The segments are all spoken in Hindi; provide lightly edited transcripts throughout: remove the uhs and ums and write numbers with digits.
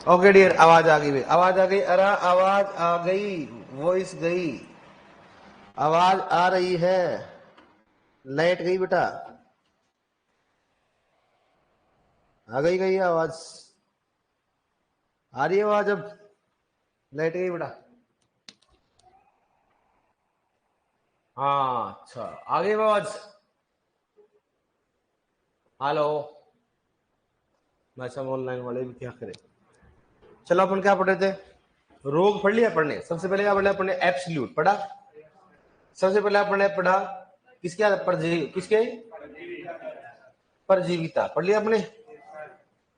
ओके डियर, आवाज आ गई भाई, आवाज आ गई, अरे आवाज आ गई, वॉइस गई, आवाज आ रही है। लाइट गई बेटा, आ गई गई आवाज, आ रही है आवाज अब। लाइट गई बेटा। हाँ अच्छा, आ गई आवाज। हेलो। मैं सब ऑनलाइन वाले भी क्या करें। चलो अपन क्या पढ़े थे, रोग पढ़ लिया पढ़ने। सबसे पहले क्या पढ़ा अपने, एब्सोल्यूट पढ़ा। सबसे पहले अपने पढ़ा किसके, किसके, परजीविता पढ़ लिया अपने।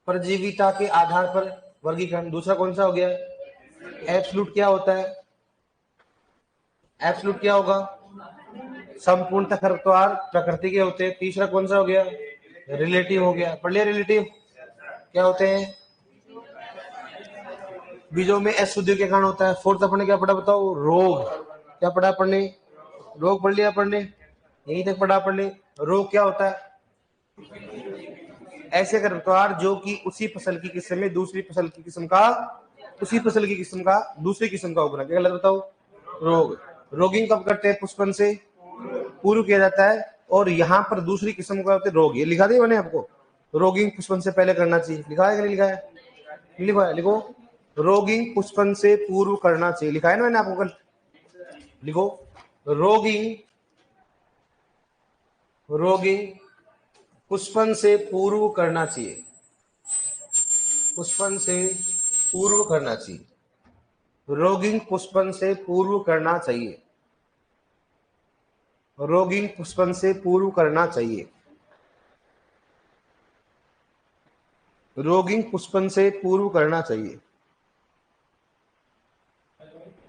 परजीविता के आधार पर वर्गीकरण। दूसरा कौन सा हो गया, एब्सोल्यूट क्या होता है, एब्सोल्यूट क्या होगा, संपूर्णतः खरपतवार प्रकृति के होते हैं। तीसरा कौन सा हो गया, रिलेटिव हो गया, पढ़ लिया रिलेटिव क्या होते हैं, बीजों में अशुद्धि के कारण होता है। फोर्थ अपने क्या पढ़ा बताओ, रोग। क्या पढ़ा पढ़ने, रोग पढ़ लिया पढ़ने, यहीं तक पढ़ा पढ़ने। रोग क्या होता है, ऐसे खरपतवार जो कि उसी फसल की किस्म में दूसरी फसल की किस्म का, उसी फसल की किस्म का दूसरी किस्म का उगना, क्या गलत बताओ, रोग। रोगिंग कब करते हैं, पुष्पन से पूर्व किया जाता है, और यहाँ पर दूसरी किस्म का होते रोग। ये लिखा दिया मैंने आपको, रोगिंग पुष्पन से पहले करना चाहिए, लिखा है कि नहीं लिखा है, लिखो है, लिखो, रोगिंग पुष्पन से पूर्व करना चाहिए, लिखा है ना मैंने आपको कल, लिखो, रोगिंग, रोगिंग पुष्पन से पूर्व करना चाहिए, पुष्पन से पूर्व करना चाहिए, रोगिंग पुष्पन से पूर्व करना चाहिए, रोगिंग पुष्पन से पूर्व करना चाहिए, रोगिंग पुष्पन से पूर्व करना चाहिए,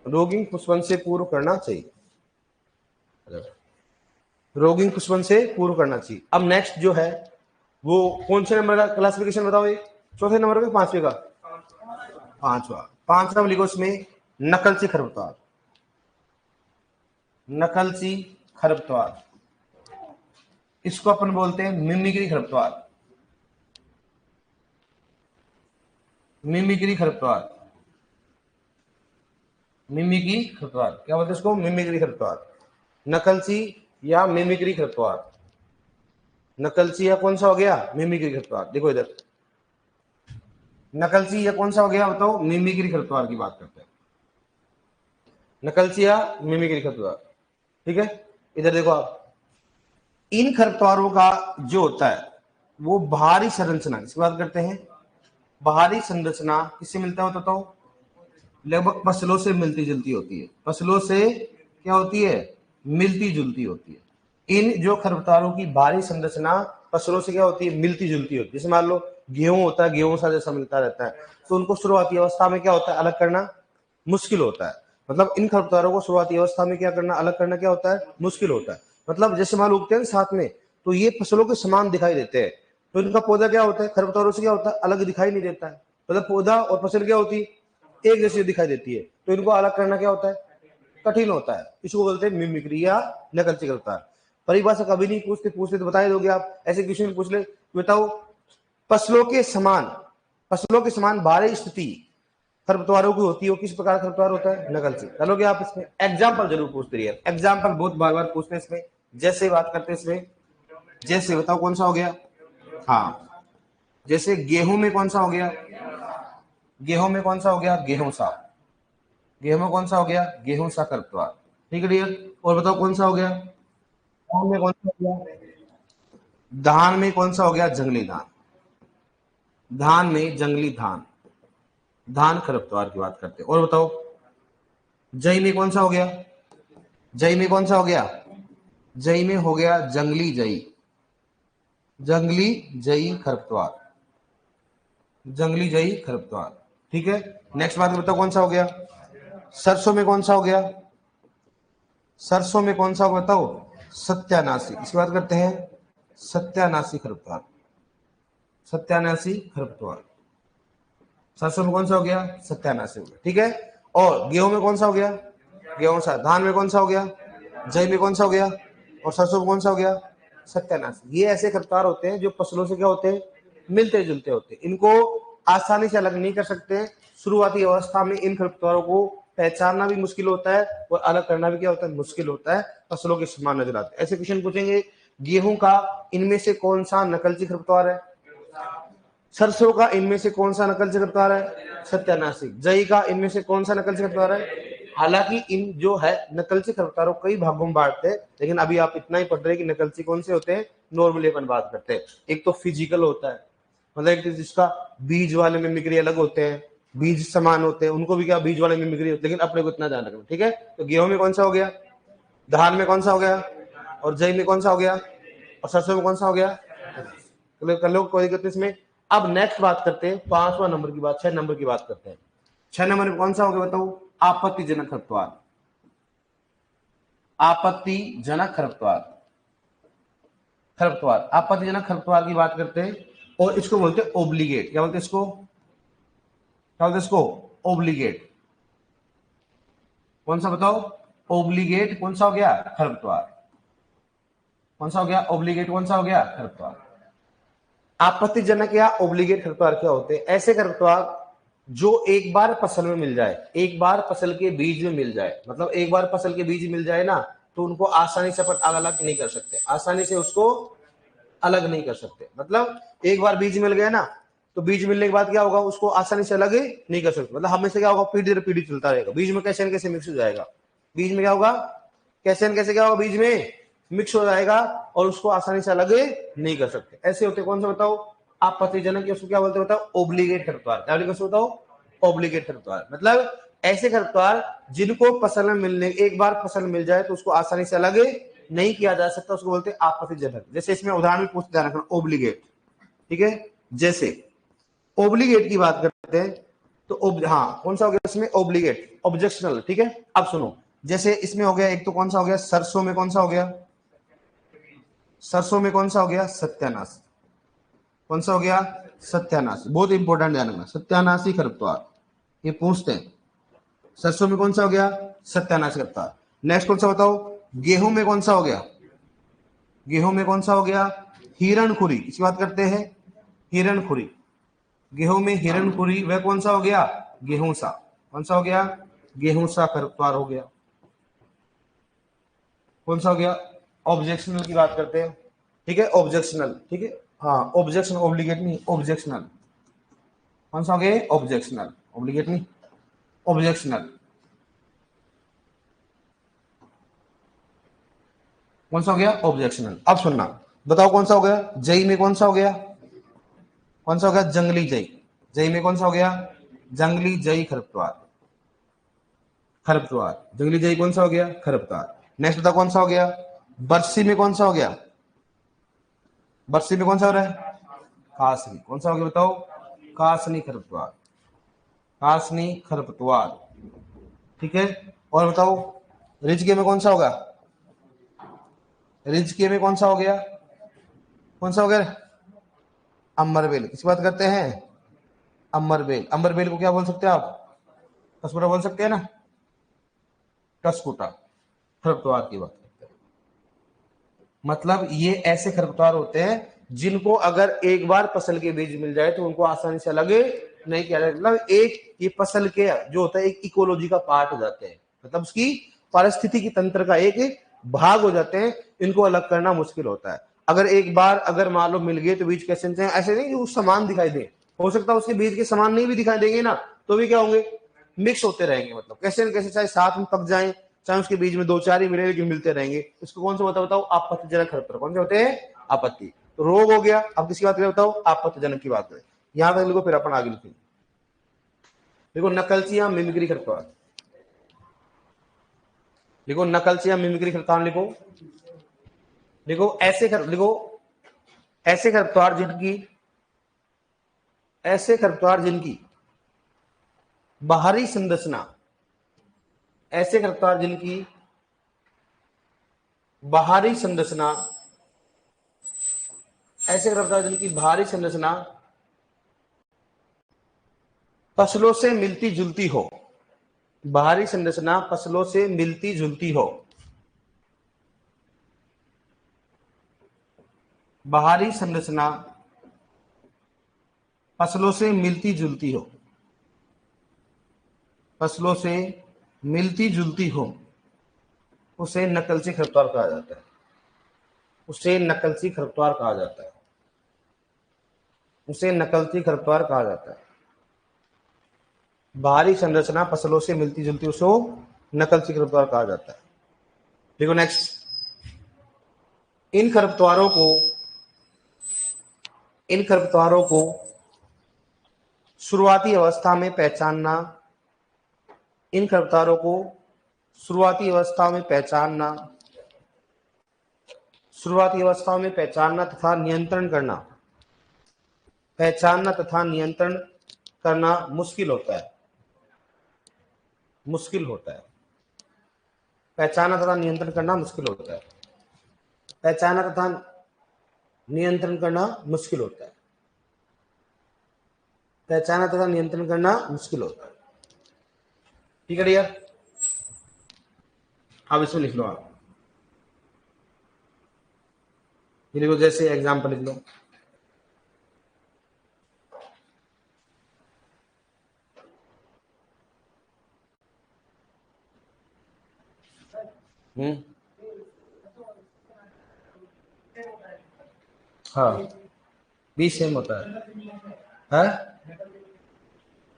रोगिंग पुष्पन से पूर्व करना चाहिए, रोगिंग पुष्पन से पूर्व करना चाहिए। अब नेक्स्ट जो है वो कौन से नंबर का क्लासिफिकेशन बताओ, ये चौथे नंबर का, पांचवे का, पांचवा। पांचवा लिखो इसमें, नकलची खरपतवार, नकलची खरपतवार, इसको अपन बोलते हैं मिमिक्री खरपतवार, मिमिक्री खरपतवार, मिमिक्री खरपतवार क्या बोलते हैं इसको, मिमिक्री खरपतवार, नकलची या मिमिक्री खरपतवार, नकलची या कौन सा हो गया, मिमिक्री खरपतवार। देखो इधर, नकलची या कौन सा हो गया बताओ, मिमिक्री खरपतवार की बात करते हैं, नकलची या मिमिक्री खरपतवार, ठीक है। इधर देखो आप, इन खरपतवारों का जो होता है वो बाहरी संरचना, किसकी बात करते हैं, बाहरी संरचना किससे मिलता है बताओ, लगभग फसलों से मिलती जुलती होती है, फसलों से क्या होती है, मिलती जुलती होती है। इन जो खरपतवारों की बाहरी संरचना फसलों से क्या होती है, मिलती जुलती होती है। जैसे मान लो गेहूं होता है, गेहूं सा जैसा मिलता रहता है, तो उनको शुरुआती अवस्था में क्या होता है, अलग करना मुश्किल होता है। मतलब इन खरपतवारों को शुरुआती अवस्था में क्या करना, अलग करना क्या होता है, मुश्किल होता है। मतलब जैसे मान उगते हैं साथ में, तो ये फसलों के समान दिखाई देते हैं, तो इनका पौधा क्या होता है, खरपतवारों से क्या होता है, अलग दिखाई नहीं देता है। मतलब पौधा और फसल क्या होती है, एक जैसी दिखाई देती है, तो इनको अलग करना क्या होता है, कठिन होता है। इसको बोलते हैं मिमिक्री या नकलची खरपतवार। परिभाषा कभी नहीं पूछते, पूछते तो बता ही दोगे आप, ऐसे क्वेश्चन पूछ ले, बताओ फसलों के समान, फसलों के समान बाहरी स्थिति खरपतवारों की होती है, किस प्रकार खरपतवार होता है, नकलची। चलोगे आप इसमें एग्जाम्पल जरूर पूछते रहिए, एग्जाम्पल बहुत बार बार पूछते हैं इसमें। जैसे बात करते हैं इसमें, जैसे बताओ कौन सा हो गया, हाँ, जैसे गेहूं में कौन सा हो गया, गेहूं में कौन सा हो गया, गेहूं सा, गेहूं में कौन सा हो गया, गेहूं सा खरपतवार, ठीक है डियर। और बताओ कौन सा हो गया, धान में कौन सा हो गया, धान में कौन सा हो गया, जंगली धान, धान में जंगली धान, धान खरपतवार की बात करते हैं। और बताओ जई में कौन सा हो गया, जई में कौन सा हो गया, जई में हो गया जंगली जई, जंगली जई खरपतवार, जंगली जई खरपतवार, ठीक है। नेक्स्ट बात बताओ कौन सा हो गया, सरसों में कौन सा हो गया, सरसों में कौन सा हो बताओ, सत्यानाशी, इसकी बात करते हैं, सत्यानाशी खरपतवार, सत्यानाशी खरपतवार, सरसों में कौन सा हो गया, सत्यानाशी हो गया, ठीक है। और गेहूं में कौन सा हो गया, गेहूं सा, धान में कौन सा हो गया, जय में कौन सा हो गया, और सरसों में कौन सा हो गया, सत्यानाशी। ये ऐसे खरपतवार होते हैं जो फसलों से क्या होते हैं, मिलते जुलते होते हैं। इनको आसानी से अलग नहीं कर सकते। शुरुआती अवस्था में इन खरपतवारों को पहचानना भी मुश्किल होता है और अलग करना भी क्या होता है, मुश्किल होता है। फसलों के समान नजर आते हैं। ऐसे क्वेश्चन पूछेंगे, गेहूं का इनमें से कौन सा नकलची खरपतवार है? सरसों का इनमें से कौन सा नकलची खरपतवार है? सत्यानाशी। जई का इनमें से कौन सा नकलची खरपतवार है? हालांकि इन जो है नकलची खरपतवारों कई भागों में बांटते हैं, लेकिन अभी आप इतना ही पढ़ रहे हैं कि नकलची कौन से होते हैं। नॉर्मली अपन बात करते हैं, एक तो फिजिकल होता है, मतलब एक जिसका बीज वाले मिमिक्री अलग होते हैं, बीज समान होते हैं, उनको भी क्या बीज वाले मिमिक्री होते हैं, लेकिन अपने को इतना ध्यान रखना, ठीक है। तो गेहूं में कौन सा हो गया, धान में कौन सा हो गया, और जई में कौन सा हो गया, और सरसों में कौन सा हो गया। कर लो, कोई दिक्कत इसमें। अब नेक्स्ट बात करते हैं 5वां नंबर की बात, 6 नंबर की बात करते हैं। 6 नंबर में कौन सा हो गया बताओ, आपत्तिजनक खरपतवार। आपत्तिजनक खरपतवार, खरपतवार आपत्तिजनक खरपतवार की बात करते हैं, और इसको बोलते हैं ओब्लिगेट। क्या बोलते हैं इसको, क्या बोलते हैं इसको, ओब्लिगेट। कौन सा बताओ, ओब्लिगेट कौन सा हो गया, खरपतवार। कौन सा हो गया, ओब्लिगेट कौन सा हो गया, खरपतवार। आपत्तिजनक या ओब्लिगेट खरपतवार क्या होते हैं, ऐसे खरपतवार जो एक बार फसल में मिल जाए, एक बार फसल के बीज में मिल जाए, मतलब एक बार फसल के बीज मिल जाए ना, तो उनको आसानी से अपन अलग नहीं कर सकते, आसानी से उसको अलग नहीं कर सकते। मतलब एक बार बीज मिल गया ना, तो बीज मिलने के बाद क्या होगा, उसको आसानी से अलग नहीं कर सकते। मतलब हमेशा क्या होगा, पीढ़ी दर पीढ़ी चलता रहेगा। बीज में कैसे न कैसे मिक्स हो जाएगा, बीज में क्या होगा, कैसे न कैसे क्या होगा, बीज में मिक्स हो जाएगा, और उसको आसानी से अलग नहीं कर सकते। ऐसे होते कौन से बताओ, आपत्तिजनक, उसको क्या बोलते बताओ, ओब्लिगेट खरपतवार। क्या बोलते बताओ, ओब्लिगेट खरपतवार। मतलब ऐसे खरपतवार जिनको फसल में मिलने, एक बार फसल मिल जाए तो उसको आसानी से अलग नहीं किया जा सकता, उसको बोलते हैं आपत्तिजनक। जैसे इसमें उदाहरण भी पूछते हैं, ओब्लिगेट, ठीक है। जैसे ओब्लिगेट की बात करते हैं तो हाँ कौन सा हो गया इसमें, ओब्लिगेट, ऑब्जेक्शनल, ठीक है। अब सुनो, जैसे इसमें हो गया एक तो कौन सा हो गया, सरसों में कौन सा हो गया, सरसों में कौन सा हो गया, सत्यानाश। कौन सा हो गया, सत्यानाश। बहुत इंपॉर्टेंट ध्यान रखना, सत्यानाशी खरपतवार, ये पूछते हैं। सरसों में कौन सा हो गया, सत्यानाश खरपतवार। नेक्स्ट कौन सा बताओ, गेहूं में कौन सा हो गया, गेहूं में कौन सा हो गया, हिरणखुरी। इसकी बात करते हैं, हिरणखुरी। गेहूं में हिरणखुरी, वह कौन सा हो गया, गेहूं सा। कौन सा हो गया, गेहूं सा खरपतवार हो गया। कौन सा हो गया, ऑब्जेक्शनल की बात करते हैं, ठीक है, ऑब्जेक्शनल, ठीक है। हाँ ऑब्जेक्शन, ओब्लिगेट नहीं, ऑब्जेक्शनल। कौन सा हो गया, ऑब्जेक्शनल, ओब्लिगेट नहीं, ऑब्जेक्शनल। कौन सा हो गया, ऑब्जेक्शनल। अब सुनना, बताओ कौन सा हो गया, जई में कौन सा हो गया, कौन सा हो गया, जंगली जई। जई में कौन सा हो गया, जंगली जई खरपतवार, खरपतवार। जंगली जई कौन सा हो गया, खरपतवार। नेक्स्ट बताओ कौन सा हो गया, बरसी में कौन सा हो गया, बरसी में कौन सा हो रहा है, कासनी। कौन सा हो गया बताओ, कासनी खरपतवार, कासनी खरपतवार, ठीक है। और बताओ रिजके में कौन सा होगा, रिजके में कौन सा हो गया, कौन सा हो गया, अमरबेल। किसकी बात करते हैं, अमरबेल। अमरबेल को क्या बोल सकते हैं आप, कसपुटा बोल सकते हैं ना, कसपुटा खरपतवार की बात करते हैं। मतलब ये ऐसे खरपतवार होते हैं जिनको अगर एक बार फसल के बीज मिल जाए तो उनको आसानी से अलग नहीं किया जाए। मतलब एक ये फसल के जो होता है एक इकोलॉजी का पार्ट हो जाते हैं, मतलब उसकी पारिस्थितिकी की तंत्र का एक भाग हो जाते हैं। इनको अलग करना मुश्किल होता है। अगर एक बार अगर मान लो मिल गए तो बीज कैसे, ऐसे नहीं कि वो समान दिखाई दे, हो सकता है उसके बीज के समान नहीं भी दिखाई देंगे ना, तो भी क्या होंगे, मिक्स होते रहेंगे। मतलब कैसे न कैसे चाहे साथ में पक जाएं, चाहे उसके बीच में 2-4 ही मिले लेकिन मिलते रहेंगे। इसको कौन सा होता है बताओ, आपत्तिजनक खरपतवार। कौन से होते हैं, आपत्ति। तो रोग हो गया। अब किसकी बात करें बताओ, आपत्तिजनक की बात करें। यहां तक लिखो, फिर अपन आगे लिखेंगे। देखो नकलची या मिमिक्री खरपतवार, लिखो नकलची या मिमिक्री खरपतवार, लिखो। देखो ऐसे लिखो ऐसे खरपतवार जिनकी, ऐसे खरपतवार जिनकी बाहरी संरचना, ऐसे खरपतवार जिनकी बाहरी संरचना, ऐसे खरपतवार जिनकी बाहरी संरचना फसलों से मिलती जुलती हो, बाहरी संरचना फसलों से मिलती जुलती हो, बाहरी संरचना फसलों से मिलती जुलती हो, फसलों से मिलती जुलती हो, उसे नकलची खरपतवार कहा जाता है, उसे नकलची खरपतवार कहा जाता है, उसे नकलची खरपतवार कहा जाता है। बाहरी संरचना फसलों से मिलती जुलती उसको नकलची खरपतवार कहा जाता है। देखो नेक्स्ट, इन खरपतवारों को शुरुआती अवस्था में पहचानना, इन खरपतवारों को शुरुआती अवस्था में पहचानना, शुरुआती अवस्थाओं में पहचानना तथा नियंत्रण करना, पहचानना तथा नियंत्रण करना मुश्किल होता है, मुश्किल होता है। पहचानना तथा नियंत्रण करना मुश्किल होता है, पहचानना तथा नियंत्रण करना मुश्किल होता है, पहचानना तथा नियंत्रण करना मुश्किल होता है। ठीक है डियर, अब इसमें लिख लो आप, ये देखो जैसे एग्जाम्पल लिख लो, हाँ भी सेम होता है?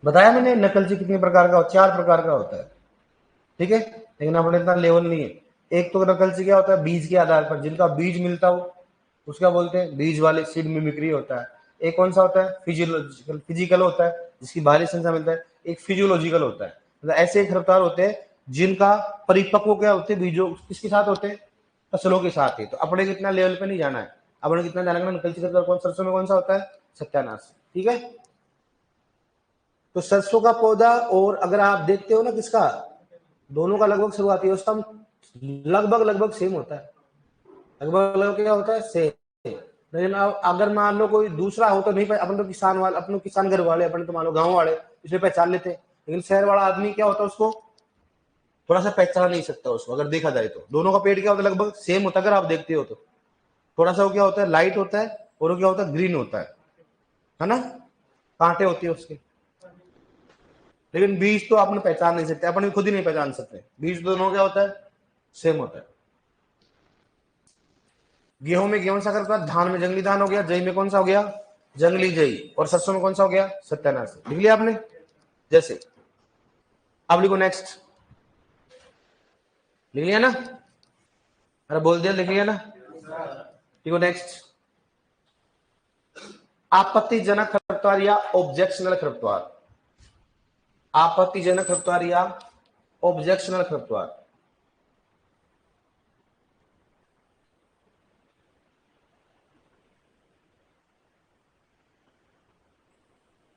बताया मैंने नकलची कितने प्रकार का, 4 प्रकार का होता है, ठीक है, लेकिन अपने इतना लेवल नहीं है। एक तो नकलची क्या होता है, बीज के आधार पर, जिनका बीज मिलता हो उसका बोलते हैं बीज वाले, सीड मिमिक्री होता है। एक कौन सा होता है, फिजियोलॉजिकल, फिजिकल होता है जिसकी बाहरी संरचना मिलता है। एक फिजियोलॉजिकल होता है, मतलब ऐसे खरपतवार होते हैं जिनका परिपक्व क्या होते हैं, बीजों किसके साथ होते हैं, फसलों के साथ ही। तो अपने कितना लेवल पे नहीं जाना है, अपने कितना जाना है नकलची खरपतवार कौन सरसों में कौन सा होता है, सत्यानाश, ठीक है। तो सरसों का पौधा और अगर आप देखते हो ना किसका, दोनों का लगभग शुरुआती अवस्था लगभग सेम होता है, लगभग क्या होता है, सेम। लेकिन अगर मान लो कोई दूसरा हो तो नहीं, अपन तो किसान वाले, अपन किसान घर वाले, अपन तो मान लो गाँव वाले, इसमें पहचान लेते। लेकिन शहर वाला आदमी क्या होता है, उसको थोड़ा सा पहचान नहीं सकता उसको, अगर देखा जाए तो। दोनों का पेड़ क्या होता है, लगभग सेम होता है अगर आप देखते हो तो। थोड़ा सा वो क्या होता है, लाइट होता है, और वो क्या होता है, ग्रीन होता है ना, कांटे होती है उसके। लेकिन बीज तो आपने पहचान नहीं सकते, अपन खुद ही नहीं पहचान सकते। बीज दोनों क्या होता है, सेम होता है। गेहूं में गेहूं सा करता है, धान में जंगली धान हो गया, जई में कौन सा हो गया, जंगली जई, और सरसों में कौन सा हो गया, सत्यानाश। लिख लिया आपने जैसे। अब लिखो नेक्स्ट, लिख लिया ना, अरे बोल दिया, लिख लिया ना, लिखो नेक्स्ट। आपत्तिजनक खरपतवार या ऑब्जेक्शनल खरपतवार, आपत्तिजनक खरपतवार या ऑब्जेक्शनल खरपतवार।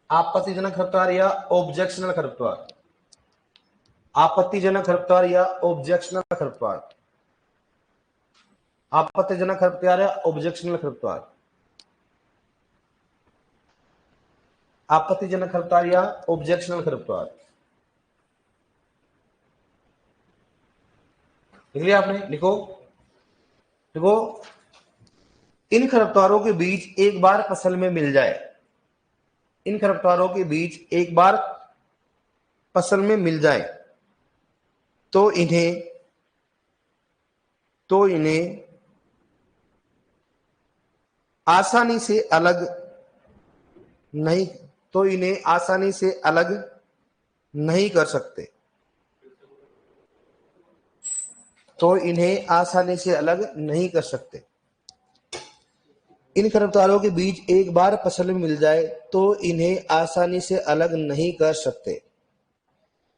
आपत्तिजनक खरपतवार या ऑब्जेक्शनल खरपतवार, आपत्तिजनक खरपतवार या ऑब्जेक्शनल खरपतवार, आपत्तिजनक खरपतवार या ऑब्जेक्शनल खरपतवार, आपत्तिजनक खरपतवार या ऑब्जेक्शनल खरपतवार। लिख लिया आपने, लिखो, देखो इन खरपतवारों के बीज एक बार फसल में मिल जाए, इन खरपतवारों के बीज एक बार फसल में मिल जाए तो इन्हें आसानी से अलग नहीं, तो इन्हें आसानी से अलग नहीं कर सकते, तो इन्हें आसानी से अलग नहीं कर सकते। इन खरपतवारों के बीज एक बार फसल में मिल जाए तो इन्हें आसानी से अलग नहीं कर सकते,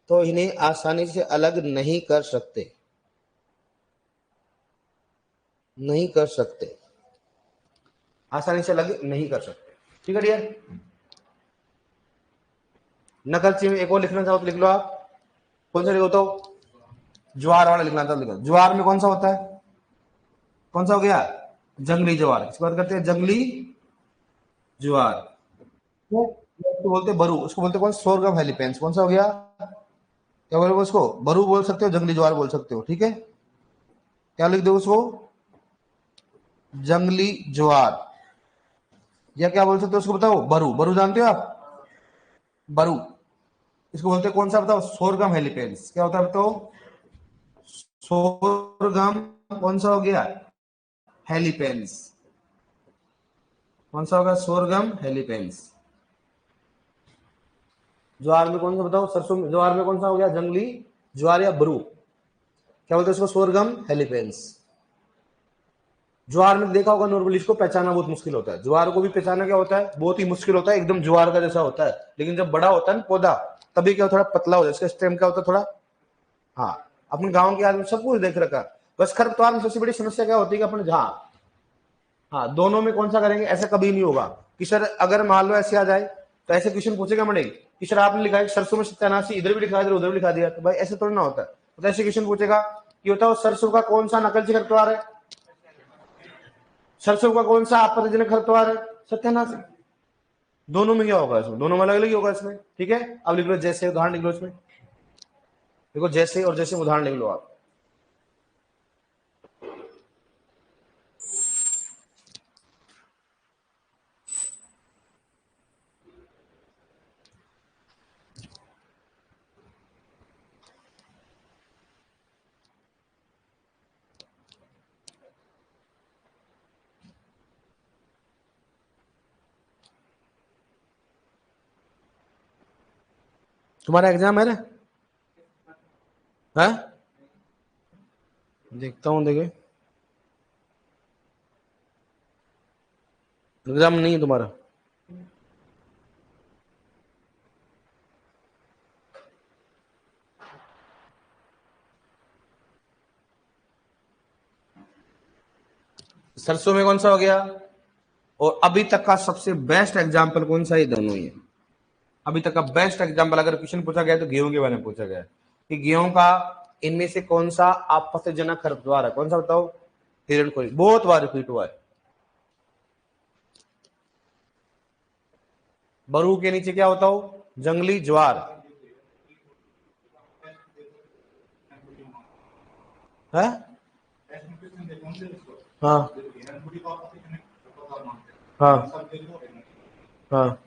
तो इन्हें आसानी से अलग नहीं कर सकते, नहीं कर सकते, आसानी से अलग नहीं कर सकते। ठीक है डियर, नकलची में एक और लिखना चाहो तो लिख लो आप, कौन सा लिखो तो, ज्वार वाला लिखना चाहो लिखो। ज्वार में कौन सा होता है, कौन सा हो गया, जंगली ज्वार। इसकी बात करते हैं जंगली ज्वार, तो बोलते हैं बरू, उसको बोलते हैं कौन, सोरगम हेलिपेंस। कौन सा हो गया, क्या बोलोगे उसको, बरू बोल सकते हो, जंगली ज्वार बोल सकते हो, ठीक है। क्या लिख दो उसको, जंगली ज्वार, या क्या बोल सकते हो उसको बताओ, बरू। बरू जानते हो आप? बरू, इसको बोलते हैं कौन सा बताओ? सोरगम हेलिपेंस। क्या होता है बताओ? सोरगम कौन सा हो गया? हेलिपेंस। कौन सा होगा? सोरगम हेलिपेंस। ज्वार में कौन सा बताओ? सरसों में, ज्वार में कौन सा हो गया? जंगली ज्वार या ब्रू। क्या बोलते हैं उसको? सोरगम हेलिपेंस। ज्वार में देखा होगा नॉर्मली, इसको पहचाना बहुत मुश्किल होता है। ज्वार को भी पहचाना क्या होता है? बहुत ही मुश्किल होता है, एकदम ज्वार का जैसा होता है। लेकिन जब बड़ा होता है ना पौधा, तभी क्या थोड़ा पतला हो जाए। इसका स्टेम क्या होता है? थोड़ा, हाँ, अपने गांव के आदमी सब कुछ देख रखा। बस खरपतवार में सबसे बड़ी समस्या क्या होती है कि अपन, हाँ हाँ, दोनों में कौन सा करेंगे? ऐसा कभी नहीं होगा कि सर अगर मान लो ऐसे आ जाए तो ऐसे क्वेश्चन पूछेगा मैंने कि सर आपने लिखा है सरसों में सत्यानाशी, इधर भी लिखा दिया उधर भी लिखा दिया, तो भाई ऐसे थोड़ा ना होता है। तो ऐसे क्वेश्चन पूछेगा कि बताओ सरसों का कौन सा नकलची खरपतवार है? सरसों का कौन सा आपत्तिजनक खरपतवार है? सत्यानाशी। दोनों में क्या होगा? इसमें दोनों में अलग अलग ही होगा इसमें। ठीक है, अब लिख लो जैसे, उदाहरण लिख लो इसमें। देखो जैसे और जैसे उदाहरण लिख लो आप। तुम्हारा एग्जाम है ना? है? देखता हूँ, देखे एग्जाम नहीं है तुम्हारा? सरसों में कौन सा हो गया? और अभी तक का सबसे बेस्ट एग्जाम्पल कौन सा? ये दोनों ही है। अभी तक का बेस्ट एग्जाम्पल अगर क्वेश्चन पूछा गया तो गेहूं के बारे में पूछा गया कि गेहूं का इनमें से कौन सा आपत्तिजनक खरपतवार है? कौन सा बताओ? हिरणखोरी। बहुत बार रिपीट हुआ है। बरू के नीचे क्या होता हो? जंगली ज्वार है। हाँ हाँ हाँ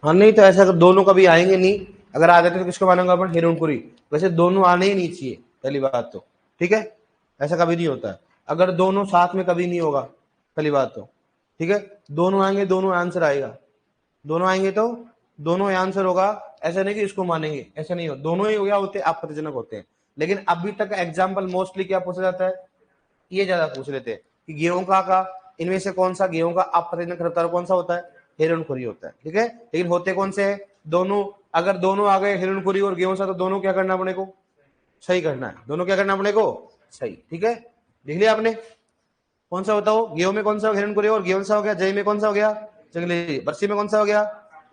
हाँ। नहीं तो ऐसा, अगर दोनों कभी आएंगे नहीं, अगर आ जाते तो किसको मानेंगे अपन? हिरणपुरी। वैसे दोनों आने ही नहीं चाहिए, पहली बात तो। ठीक है, ऐसा कभी नहीं होता है। अगर दोनों साथ में कभी नहीं होगा, पहली बात तो। ठीक है, दोनों आएंगे, दोनों आंसर आएगा। दोनों आएंगे तो दोनों आंसर होगा। ऐसा नहीं कि इसको मानेंगे, ऐसा नहीं हो। दोनों ही हो गया होते आपत्तिजनक होते हैं। लेकिन अभी तक एग्जाम्पल मोस्टली क्या पूछा जाता है? ये ज्यादा पूछ लेते हैं कि गेहूं का इनमें से कौन सा गेहूं का आपत्तिजनक खरपतवार कौन सा होता है? हिरणखुरी होता है। ठीक है, लेकिन होते कौन से हैं? दोनों। अगर दोनों आ गए, हिरणखुरी और गेहूं सा, तो दोनों क्या करना अपने को? सही करना है। दोनों क्या करना अपने को? सही। ठीक है, लिख लिया आपने? कौन सा बताओ? गेहूं में कौन सा हिरणखुरी और गेहूं सा हो गया? जई में कौन सा हो गया? जंगली। बरसी में कौन सा हो गया?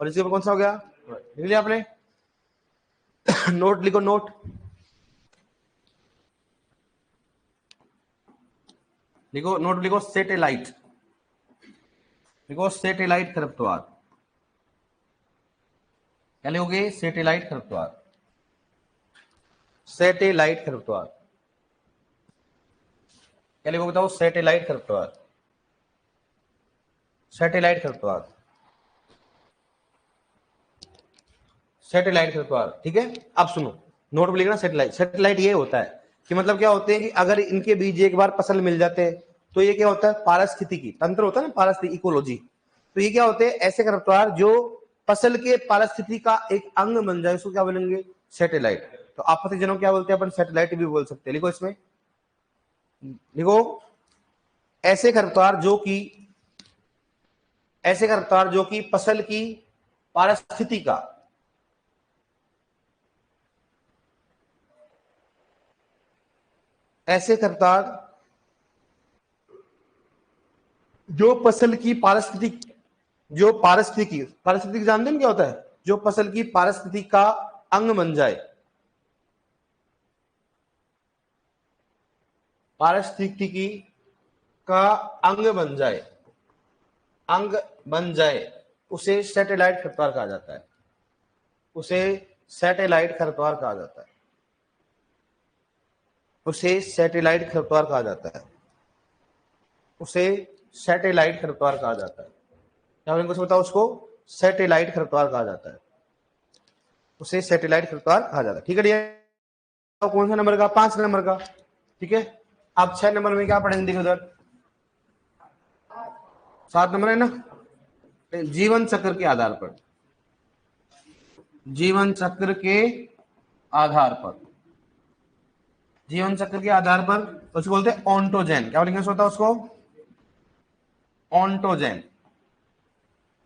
और इसी में कौन सा हो गया? लिख लिया आपने? नोट लिखो, नोट लिखो, नोट लिखो। सेटेलाइट लिखो, सेटेलाइट खरपतवार। क्या लिखोगे? सेटेलाइट खरपतवार। सेटेलाइट खरपतवार। क्या लिखोगे बताओ? सेटेलाइट खरपतवार। सैटेलाइट खरपतवार। सैटेलाइट खरपतवार। ठीक है, अब सुनो, नोट में लिखना सैटेलाइट। सैटेलाइट ये होता है कि मतलब क्या होते हैं कि अगर इनके बीज एक बार फसल मिल जाते हैं तो ये क्या होता है? पारिस्थितिकी तंत्र होता है ना, पारिस्थितिकी इकोलॉजी। तो ये क्या होते हैं? ऐसे खरपतवार जो फसल के पारिस्थितिकी का एक अंग बन जाए, उसको क्या बोलेंगे? सैटेलाइट। तो आपत्तिजनक क्या बोलते हैं अपन? सैटेलाइट भी बोल सकते हैं। लिखो इसमें, लिखो ऐसे खरपतवार जो कि, ऐसे खरपतवार जो कि फसल की पारिस्थितिकी का, ऐसे खरपतवार जो फसल की पारिस्थितिक, जो पारिस्थितिकी, पारिस्थितिकी जानते हैं क्या होता है? जो फसल की पारिस्थितिकी का अंग बन जाए। पारिस्थितिकी का अंग बन जाए, अंग बन जाए, उसे सैटेलाइट खरपतवार कहा जाता है। उसे सैटेलाइट खरपतवार कहा जाता है। उसे सैटेलाइट खरपतवार कहा जाता है। उसे सैटेलाइट खरपतवार कहा जाता है। क्या बोलेंगे कुछ बताओ, उसको सैटेलाइट खरपतवार कहा जाता है, उसे सैटेलाइट खरपतवार कहा जाता है। ठीक है डियर, तो कौन सा नंबर का, 5 नंबर का। ठीक है, आप 6 नंबर में क्या पढ़ेंगे, देखो उधर 7 नंबर है ना, जीवन चक्र के आधार पर, जीवन चक्र के आधार पर, जीवन चक्र के आधार पर उसको बोलते हैं ऑन्टोजेन। क्या बोलेंगे होता है उसको, ऑन्टोजेन।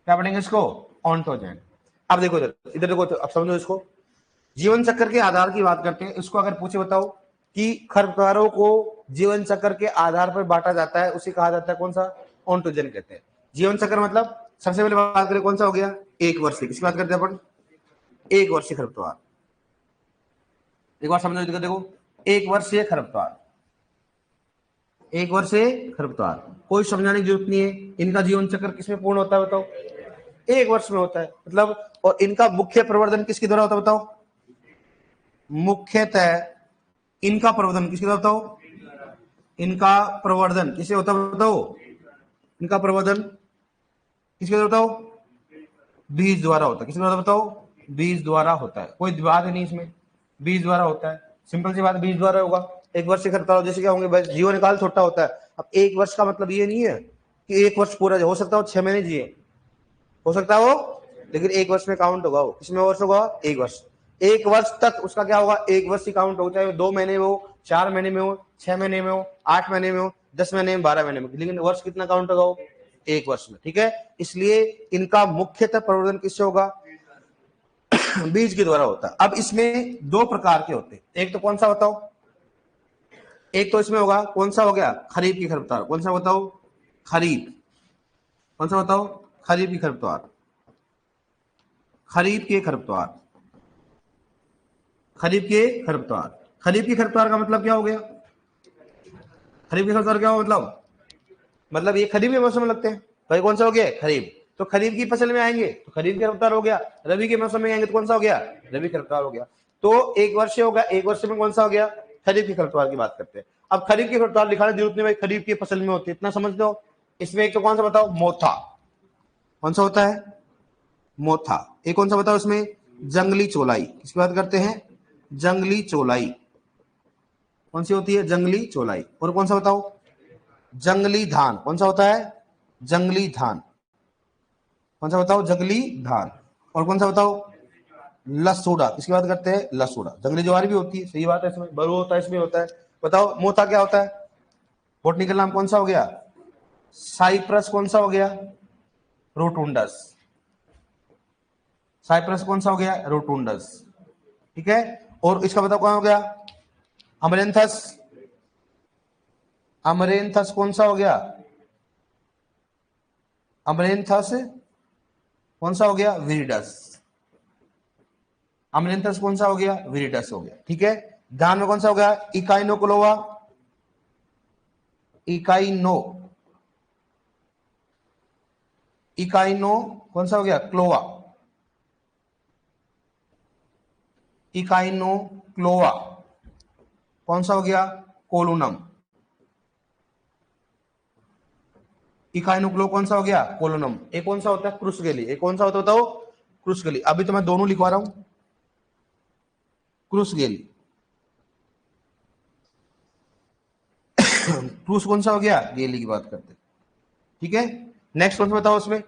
क्या पढ़ेंगे इसको, ऑन्टोजेन। अब देखो इधर, इधर देखो, अब समझो इसको, जीवन चक्र के आधार की बात करते हैं। इसको अगर पूछे बताओ कि खरपतवारों को जीवन चक्र के आधार पर बांटा जाता है, उसे कहा जाता है कौन सा, ऑन्टोजेन कहते हैं। जीवन चक्र मतलब सबसे पहले बात करें कौन सा हो गया, एक वर्षीय। किसकी बात करते हैं अपन, एक वर्षीय खरपतवार। एक बार समझो, देखो एक वर्षीय खरपतवार, एक वर्षीय खरपतवार, कोई समझाने की जरूरत नहीं है। इनका जीवन चक्र किसमें पूर्ण होता है बताओ, एक वर्ष में होता है मतलब। और इनका मुख्य प्रवर्धन किसके द्वारा होता है बताओ, मुख्यतः इनका प्रवर्धन किसके द्वारा बताओ, इनका प्रवर्धन किससे होता है बताओ, इनका प्रवर्धन किसके द्वारा बताओ, बीज द्वारा होता है। किसके द्वारा बताओ, बीज द्वारा होता है। कोई बात नहीं इसमें, बीज द्वारा होता है, सिंपल सी बात, बीज द्वारा होगा। एक वर्ष से खरपतवार जैसे क्या होंगे, जीवन काल छोटा होता है। अब एक वर्ष का मतलब ये नहीं है कि एक वर्ष पूरा, हो सकता हो 6 महीने जिए, हो सकता है वो, लेकिन एक वर्ष में काउंट होगा वो। किसमें वर्ष होगा, एक वर्ष। एक वर्ष तक उसका क्या होगा, एक वर्ष ही काउंट होगा, चाहे 2 महीने में हो, 4 महीने में हो, 6 महीने में हो, 8 महीने में हो, 10 महीने में, 12 महीने में, लेकिन वर्ष कितना काउंट होगा वो, एक वर्ष में। ठीक है, इसलिए इनका मुख्यतः प्रवर्धन किससे होगा, बीज के द्वारा होता है। अब इसमें 2 प्रकार के होते हैं, एक तो कौन सा बताओ, एक तो इसमें होगा कौन सा हो गया, खरीफ की खरपतवार। कौन सा बताओ, खरीफ। कौन सा बताओ, खरीफ की खरपतवार, खरीफ के खरपतवार, खरीफ के खरपतवार। खरीफ की खरपतवार का मतलब क्या हो गया, खरीफ के खरपतवार क्या हो मतलब ये खरीफ के मौसम में लगते हैं भाई। कौन सा हो गया, खरीफ, तो खरीफ की फसल में आएंगे तो खरीफ के खरपतवार हो गया। रबी के मौसम में आएंगे तो कौन सा हो गया, रबी खरपतवार हो गया। तो एक वर्ष होगा, एक वर्ष में कौन सा हो गया, खरीफ की खरपतवार की बात करते हैं। अब खरीफ की खरपतवार दिखाने की जरूरत नहीं भाई, खरीफ की फसल में होती है, इतना समझ लो। इसमें एक तो कौन सा बताओ, मोथा। कौन सा होता है, मोथा। एक कौन सा बताओ इसमें, जंगली चौलाई। किसकी बात करते हैं, जंगली चौलाई। कौन सी होती है, जंगली चौलाई। और कौन सा बताओ, जंगली धान। कौन सा होता है, जंगली धान। कौन सा बताओ, जंगली धान। और कौन सा बताओ, लसूड़ा। किसकी बात करते हैं, लसूड़ा। जंगली ज्वार भी होती है, सही बात है, इसमें बरू होता है, इसमें होता है। बताओ मोथा क्या होता है, बोटनिकल नाम कौन सा हो गया, साइप्रस। कौन सा हो गया, रोटुंडस। साइप्रस कौन सा हो गया, रोटुंडस। ठीक है, और इसका बताओ कौन हो गया, अमरेंथस। अमरेंथस कौन सा हो गया, अमरेंथस कौन सा हो गया, विरिडस। अमरेंथस कौन सा हो गया, विरिडस हो गया। ठीक है, धान में कौन सा हो गया, इकाइनोक्लोवा। इकाइनो, इकाइनो कौन सा हो गया, क्लोवा। इकाइनो क्लोवा। कौन सा हो गया, कोलुनम। इकाइनोक्लो कौन सा हो गया, कोलोनम। एक कौन सा होता है, क्रुसगेली। एक कौन सा होता है बताओ, क्रुसगेली। अभी तो मैं दोनों लिखवा रहा हूं, क्रुसगेली। क्रूस कौन सा हो गया, गेली की बात करते। ठीक है, नेक्स्ट कौन सा बताओ उसमें,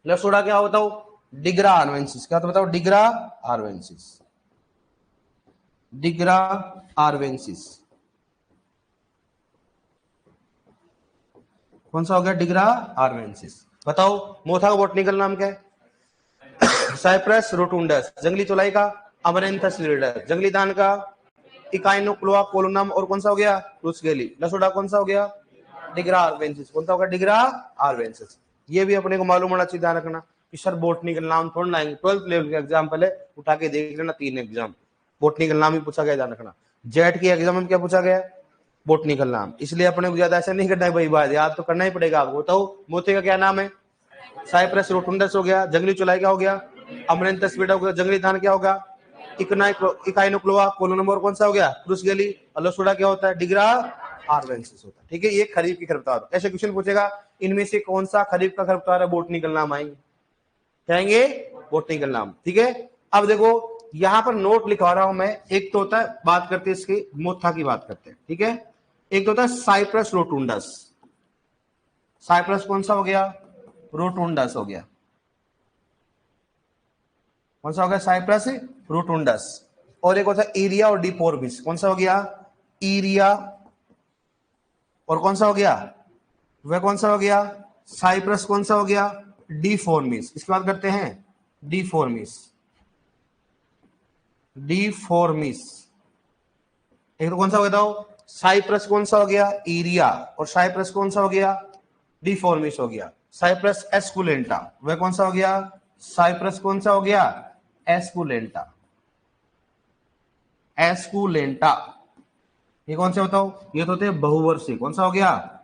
लसोड़ा क्या बताओ, डिग्रा आर्वेंसिस। क्या तो बताओ, डिग्रा आर्वेंसिस, डिग्रा आर्वेंसिस। कौन सा हो गया, डिग्रा आर्वेंसिस। बताओ मोथा का बोटनिकल नाम क्या है, साइप्रस रोटुंडस। जंगली चौलाई का अमरेंथस विरिडस। जंगली धान का इकाइनोक्लोआ कोलोनम। और कौन सा हो गया, क्रुसगेली। लसोड़ा कौन सा हो गया, डिग्रा आर्वेंसिस। कौन सा होगा, डिग्रा आर्वेंसिस। ये भी अपने को मालूम होना चाहिए, ध्यान रखना कि सर बोटनिकल नाम थोड़ा लाएंगे, 12th लेवल के एग्जाम पहले उठा के देख लेना, 3 एग्जाम बोटनिकल नाम ही पूछा गया, ध्यान रखना। जेट के एग्जाम में क्या पूछा गया, बोटनिकल नाम। इसलिए अपने को ज्यादा ऐसा नहीं करना है भाई, बात याद तो करना ही पड़ेगा आपको। बताओ मोथे का क्या नाम है, साइप्रस रोटुंडस हो गया। जंगली चौलाई क्या हो गया, अमरेंथस विरिडा हो गया। जंगली धान क्या होगा, इकाइनोक्लोआ कोलोनम। और कौन सा हो गया, क्रुसगेली। लसोड़ा क्या होता है, डिग्रा आर्वेंसिस होता है। ठीक है, ये खरीफ की खरपतवार। ऐसे क्वेश्चन पूछेगा, इनमें से कौन सा खरीफ का खरपतवार है, बोटनिकल नाम आएंगे, कहेंगे बोटनिकल नाम। ठीक है, अब देखो यहां पर नोट लिखवा रहा हूं मैं। एक तो होता है, बात करते हैं इसकी मोथा की बात करते हैं। ठीक है, एक तो होता है साइप्रस रोटुंडस। साइप्रस कौन सा हो गया, रोटुंडस हो गया। कौन सा हो गया, साइप्रस रोटुंडस। और एक होता है इरिया और डिफोर्मिस। कौन सा हो गया, इरिया, और कौन सा हो गया, वह कौन सा हो गया, साइप्रस कौन सा हो गया, डिफोर्मिस। इसकी बात करते हैं, डिफोर्मिस, डिफोर्मिस। एक तो कौन सा हो गया, साइप्रस कौन सा हो गया, इरिया, और साइप्रस कौन सा हो गया, डिफोर्मिस हो गया। साइप्रस एस्कुलेंटा, वह कौन सा हो गया, साइप्रस कौन सा हो गया, एस्कुलेंटा, एस्कुलेंटा। ये कौन से बताओ, ये तो होते हैं बहुवर्षीय। कौन सा हो गया,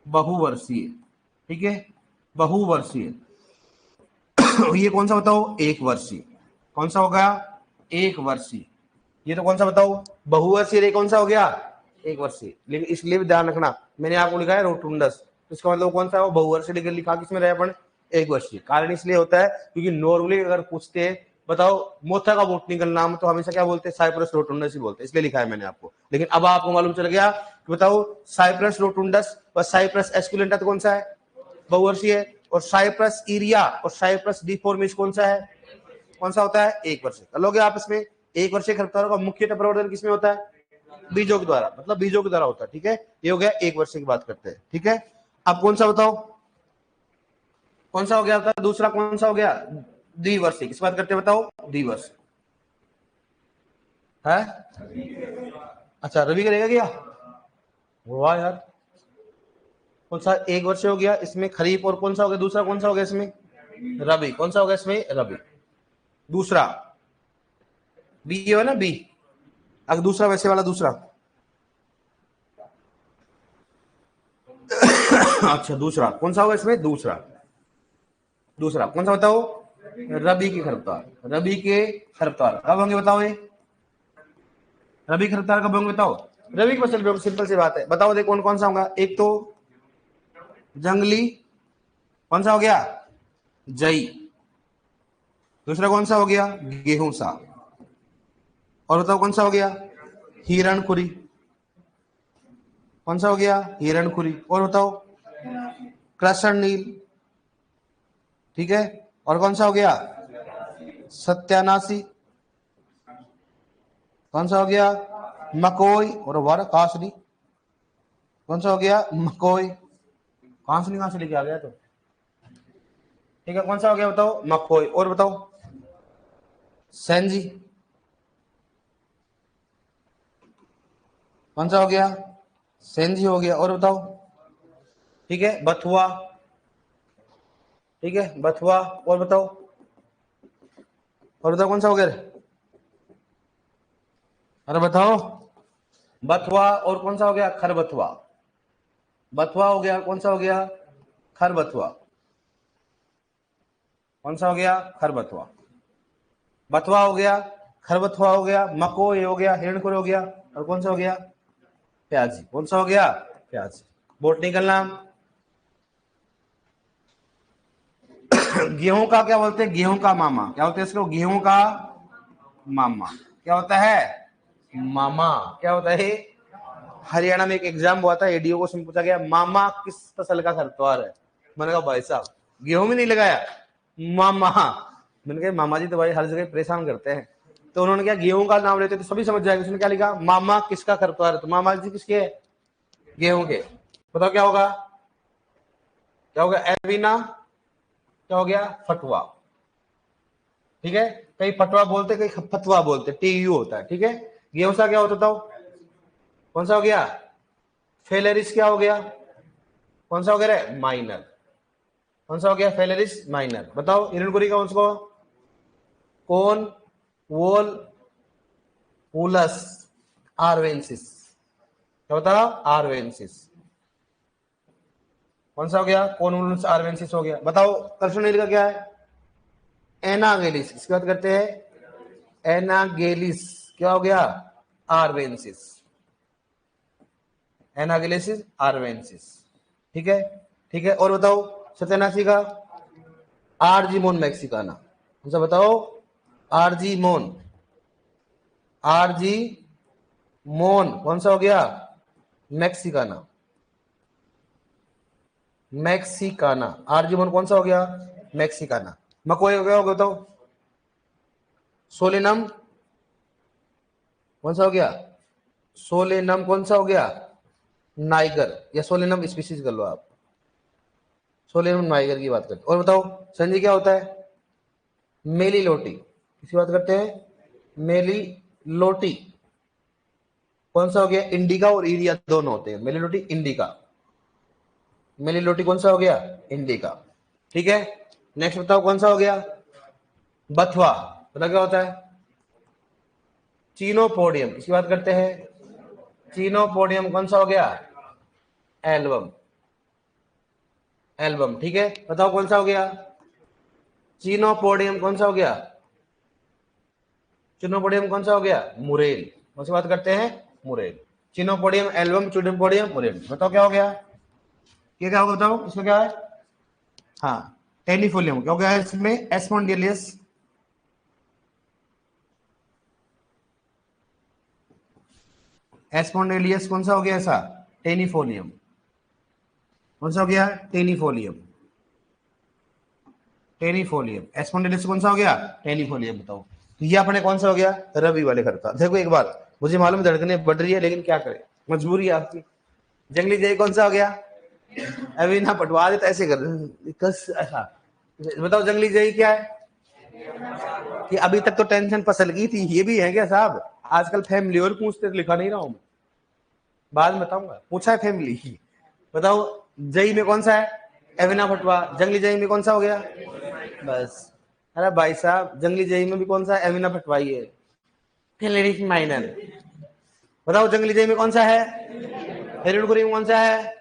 बहुवर्षीय। ठीक है, बहुवर्षीय। ये कौन सा बताओ, एक वर्षीय। कौन सा हो गया, एक वर्षीय। ये तो कौन सा बताओ, बहुवर्षीय। ये कौन सा हो गया, एक वर्षीय। लेकिन इसलिए भी ध्यान रखना, मैंने आपको लिखा है रोटुंडस, इसका मतलब कौन सा है, बहुवर्षीय। लेकिन लिखा किसमें रहे अपन, एक वर्षीय। कारण इसलिए होता है क्योंकि नॉर्मली अगर पूछते हैं बताओ मोथा का बोटनिकल नाम, तो हमेशा क्या बोलते हैं, साइप्रस रोटुंडस ही बोलते हैं, इसलिए लिखा है मैंने आपको। लेकिन अब आपको मालूम चल गया कि बताओ साइप्रस रोटुंडस व साइप्रस एस्कुलेंटा तो कौन सा है, बहुवर्षीय है। और साइप्रस इरिया और साइप्रस डिफोर्मिस कौन सा है, कौन सा होता है, एक वर्षीय। कर लोगे आप इसमें। एक वर्षीय खरपतवारों का मुख्यतः प्रवर्धन किसमें होता है, बीजों के द्वारा, मतलब बीजों के द्वारा होता है। ठीक है, ये हो गया एक वर्षीय की बात करते हैं। ठीक है, अब कौन सा बताओ, कौन सा हो गया था दूसरा, कौन सा हो गया, द्विवर्षीय। किस बात करते हैं बताओ, द्विवर्षीय है। अच्छा, रवि करेगा क्या, वाह यार। कौन सा एक वर्षीय हो गया इसमें, खरीफ। और कौन सा हो गया दूसरा, कौन सा हो गया इसमें, रबी। कौन सा हो गया इसमें, रबी। दूसरा बी है ना, बी। अगर दूसरा वैसे वाला दूसरा अच्छा, दूसरा कौन सा होगा इसमें, दूसरा, दूसरा कौन सा बताओ, रबी की खरपतवार। रबी के खरपतवार कब होंगे बताओ, ये रबी खरपतवार कब होंगे बताओ। रबी की फसल पे सिंपल सी बात है, बताओ देखो कौन कौन सा होगा। एक तो जंगली, कौन सा हो गया, जई। दूसरा कौन सा हो गया, गेहूं सा। और बताओ कौन सा हो गया, हिरणखुरी। कौन सा हो गया, हिरणखुरी। और बताओ, कृष्ण नील। ठीक है, और कौन सा हो गया, सत्यानाशी। कौन सा हो गया, मकोई। और वर कासनी। कौन सा हो गया, मकोई। कासनी कहां से लेके आ गया तो। ठीक है, कौन सा हो गया बताओ, मकोई। और बताओ, सेंजी। कौन सा हो गया, सेंजी हो गया। और बताओ, ठीक है, बथुआ। ठीक है, बथुआ। और बताओ, और बताओ कौन सा हो गया, अरे बताओ, बथुआ। और कौन सा हो गया, खरबथुआ। बथुआ हो गया, कौन सा हो गया, खरबथुआ। कौन सा हो गया, खरबथुआ। बथुआ हो गया, खरबथुआ हो गया, मकोई हो गया, हिरणखुर हो गया, और कौन सा हो गया, प्याजी। कौन सा हो गया, प्याजी। बोटनिकल नाम। गेहूं का क्या बोलते हैं, गेहूं का मामा। क्या बोलते हैं इसको, गेहूं का मामा। क्या होता है, मामा। क्या होता है, हरियाणा में एक एग्जाम हुआ था, एडीओ को पूछा गया मामा किस फसल का खरपतवार है। मैंने कहा भाई साहब गेहूं में नहीं लगाया, मामा। मैंने कहा मामा जी तो भाई हर जगह परेशान करते हैं। तो उन्होंने क्या, गेहूं का नाम लेते तो सभी समझ जाएंगे। उसने क्या लिखा, मामा किसका खरपतवार है, तो मामा जी किसके है, गेहूं के। बताओ क्या होगा, क्या होगा, एविना। क्या हो गया, फटुआ। ठीक है, कई फटुआ बोलते, कई फतवा बोलते, टीयू होता है। ठीक है, गेहूं सा क्या होता था, कौन सा हो गया, फेलेरिस। क्या हो गया, कौन सा हो गया, माइनर। कौन सा हो गया, फेलेरिस माइनर। बताओ हिरणकुरी का उसको, कौन, वोल वुलस आर्वेंसिस। क्या होता है, आर्वेंसिस। कौन सा हो गया, कौन वुलस आर्वेंसिस हो गया। बताओ कर्षणील का क्या है, एनागेलिस। इसकी बात करते हैं, एनागेलिस। क्या हो गया, आर्वेंसिस। एनागिलेसिस आर्वेंसिस। ठीक है, ठीक है। और बताओ सत्यानाशी का आर्जीमोन मैक्सिकाना, कौन सा बताओ? आर्जीमोन, आर्जीमोन कौन सा हो गया? Mexicana, Mexicana. आर्जीमोन कौन सा हो गया? मैक्सिकाना। मकोई हो गया, होगा बताओ? सोलेनम कौन सा हो गया? सोलेनम कौन सा हो गया? नाइगर, या सोलेनम स्पीसीज कर लो आप, सोलेनम नाइगर की बात करते हैं। और बताओ संजय क्या होता है? मेलीलोटी, किसकी बात करते हैं? मेलीलोटी कौन सा हो गया? इंडिका और इरिया दोनों होते हैं, मेलीलोटी इंडिका। मेलीलोटी कौन सा हो गया? इंडिका। ठीक है, नेक्स्ट बताओ कौन सा हो गया? बथुआ, पता क्या होता है? चीनोपोडियम, इसकी बात करते हैं। चीनोपोडियम कौन सा हो गया? Album, album. ठीक है, बताओ कौन सा हो गया? चीनोपोडियम कौन सा हो गया? चीनोपोडियम कौन सा हो गया? मुरेल, कौन सी बात करते हैं? Murale. Chenopodium album, Chenopodium murale. बताओ क्या हो गया? ये क्या होगा बताओ, इसमें क्या है? हाँ, टेनिफोलियम। क्या हो गया इसमें? एस्मोंडिलियस, एस्मोंडिलियस कौन सा हो गया ऐसा? टेनिफोलियम, कौन सा हो गया? टेनिफोलियम, टेनिफोलियम। एस्मोंडिलियस कौन सा हो गया? टेनिफोलियम। बताओ तो ये अपने कौन सा हो गया? रबी वाले खरता। देखो एक बार, मुझे मालूम धड़कनें बढ़ रही है, लेकिन क्या करें, मजबूरी है आपकी। जंगली जय कौन सा हो गया? अभी ना पटवा देता, ऐसे कर कस ऐसा। बताओ जंगली जय क्या है? कि अभी तक तो टेंशन फसल की थी, ये भी है क्या साहब? आजकल फैमिली और पूछते, लिखा नहीं रहा हूं, बाद में बताऊंगा। पूछा है फैमिली। बताओ जई में कौन सा है? एविना फटवा। जंगली जई में कौन सा हो गया? बस। अरे भाई साहब, जंगली जई में भी कौन सा? एविना फटवाई है, फिलेरिस माइनर। बताओ जंगली जई में कौन सा है? हेरिडोकुरी में कौन सा है?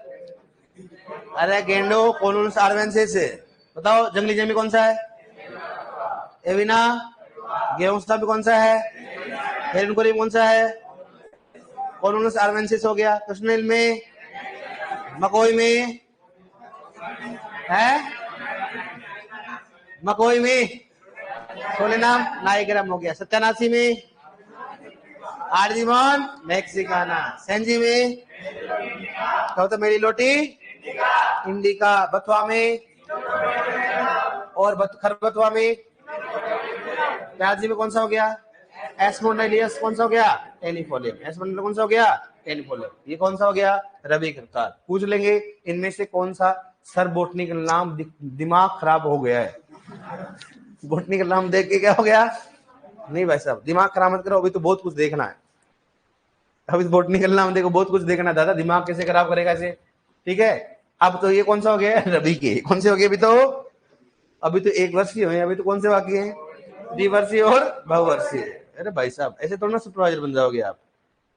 अरे गेंडो कोलुनस आर्वेंसिस। बताओ जंगली जई में कौन सा है? एविना। गेउस्टा में कौन सा है? हेरिडोकुरी में कौन सा है? कोलुनस आर्वेंसिस हो गया। कृष्णिल में, मकोई में है, मकोई में सोलेनाम नाइग्राम हो गया। सत्यानाशी में आर्जीमोन मैक्सिकाना। सेंजी में क्या होता? मेरीलोटी इंडिका। बथुआ में और खरबथुआ में, प्याजी में कौन सा हो गया? एस्मोंडिलियस कौन सा हो गया? टेनिफोलियम। एस्मोंडिलियस कौन सा हो गया? टेनिफोलियम। ये कौन सा हो गया? रबी खरतार। पूछ लेंगे इनमें से कौन सा सर बोटनिकल नाम दिमाग खराब हो गया है? बोटनिकल नाम देख के क्या हो गया? नहीं भाई साहब, दिमाग खराब मत करो, अभी तो बहुत कुछ देखना है। अभी बोटनिकल नाम देखो, बहुत कुछ देखना है दादा, दिमाग कैसे खराब करेगा इसे। ठीक है, अब तो ये कौन सा हो गया? रबी के। कौन से हो गए अभी तो एक वर्षीय हुए, अभी तो कौन से बाकी हैं? द्विवर्षीय और बहुवर्षीय। अरे भाई साहब, ऐसे थोड़ा ना सुपरवाइजर बन जाओगे आप,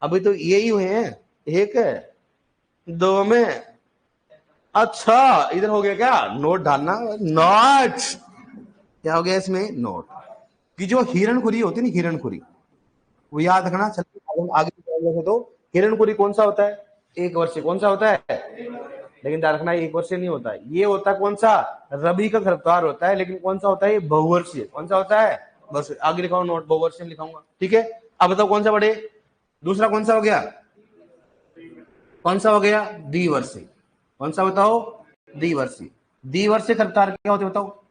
अभी तो यही हुए हैं। एक है, दो में। अच्छा, इधर हो गया क्या? नोट डालना, नोट क्या हो गया इसमें? नोट की जो हिरणखुरी होती है ना, हिरणखुरी, वो याद रखना। चलो आगे तो हिरणखुरी कौन सा होता है? एक वर्षीय। कौन सा होता है? लेकिन ध्यान रखना, एक वर्षीय नहीं होता है। ये होता है कौन सा? रबी का खरपतवार होता है, लेकिन कौन सा होता है? ये बहुवर्षीय। कौन सा होता है? बस आगे लिखाऊं नोट, बहुवर्षीय लिखाऊंगा। ठीक है, अब बताओ कौन सा बढ़े? दूसरा कौन सा हो गया? कौन सा हो गया? द्विवर्षीय। कौन सा बताओ? द्विवर्षीय। द्विवर्षीय खरपतवार क्या होते बताओ?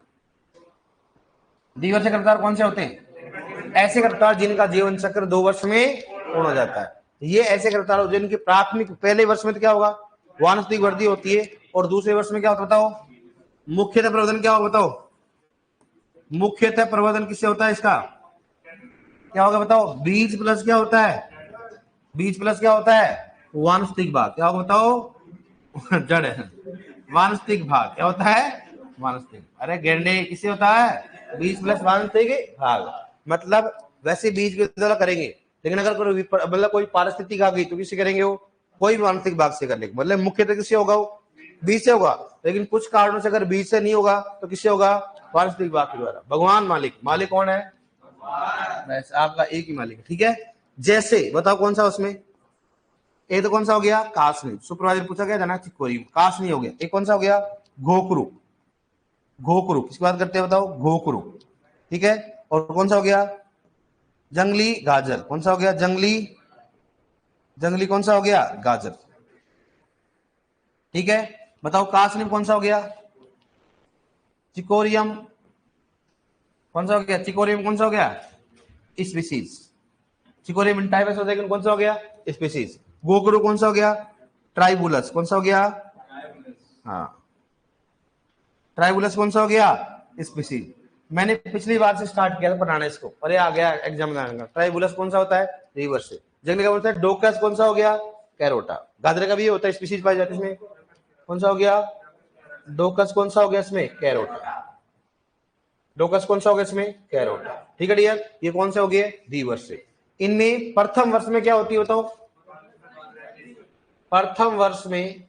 द्विवर्षीय खरपतवार कौन से होते हैं? ऐसे खरपतवार जिनका जीवन चक्र 2 वर्ष में पूर्ण हो जाता है। ये ऐसे खरपतवार जिनकी प्राथमिक पहले वर्ष में तो क्या होगा? वानस्पतिक वृद्धि होती है, और दूसरे वर्ष में क्या होता है बताओ? मुख्यतः प्रवर्धन क्या होगा बताओ? मुख्यतः प्रवर्धन किससे होता है इसका? क्या होगा बताओ? बीज प्लस क्या होता है? बीज प्लस क्या होता है? वानस्पतिक भाग। क्या होगा बताओ? जड़ है। वानस्पतिक भाग क्या होता है? वानस्पतिक। अरे गेंडे, किससे होता है? बीज प्लस वानस्पतिक भाग। मतलब वैसे बीज के द्वारा करेंगे, लेकिन अगर मतलब कोई पारिस्थितिक आ गई तो किससे करेंगे? वो कोई भी वानस्पतिक भाग से कर लेंगे। मतलब मुख्यतः किससे होगा? वो बीज से होगा, लेकिन कुछ कारणों से अगर बीज से नहीं होगा तो किससे होगा? वानस्पतिक भाग के द्वारा। भगवान मालिक, मालिक कौन है? बस आपका एक ही मालिक है। ठीक है, जैसे बताओ कौन सा उसमें? ये तो कौन सा हो गया, कासनी। सुपरवाइजर पूछा गया जाना चिकोरी, कासनी हो गया। एक कौन सा हो गया, घोकरू। घोकरू किसकी बात करते हैं बताओ, घोकरू। ठीक है, और कौन सा हो गया, जंगली गाजर। कौन सा हो गया, जंगली, जंगली कौन सा हो गया, गाजर। ठीक है, बताओ कासनी कौन सा हो गया, चिकोरियम। कौन सा हो गया, चिकोरियम कौन सा हो गया, स्पीसीज। चिकोरियम टाइप ऐसा लेकिन कौन सा हो गया, स्पीसीज। गोकरू कौन सा हो गया, ट्राइबुलस। कौन सा हो गया, हाँ, ट्राइबुलस कौन सा हो गया, स्पीसीज। मैंने पिछली बार से स्टार्ट किया था पढ़ाना इसको, और ये आ गया एग्जाम में आएगा। ट्राइबुलस कौन सा होता है, रिवर्स से। जंगली का बोलता है डोकस कौन सा हो गया, कैरोटा। गाजर का भी होता है, स्पीसीज पाई जाती है इसमें। कौन सा हो गया, डोकस कौन सा हो गया इसमें, कैरोटा। डोकस कौन सा हो गया इसमें, कैरोटा। ठीक है डियर, ये कौन से हो गए, रिवर्स से। इनमें प्रथम वर्ष में क्या होती है बताओ, प्रथम वर्ष में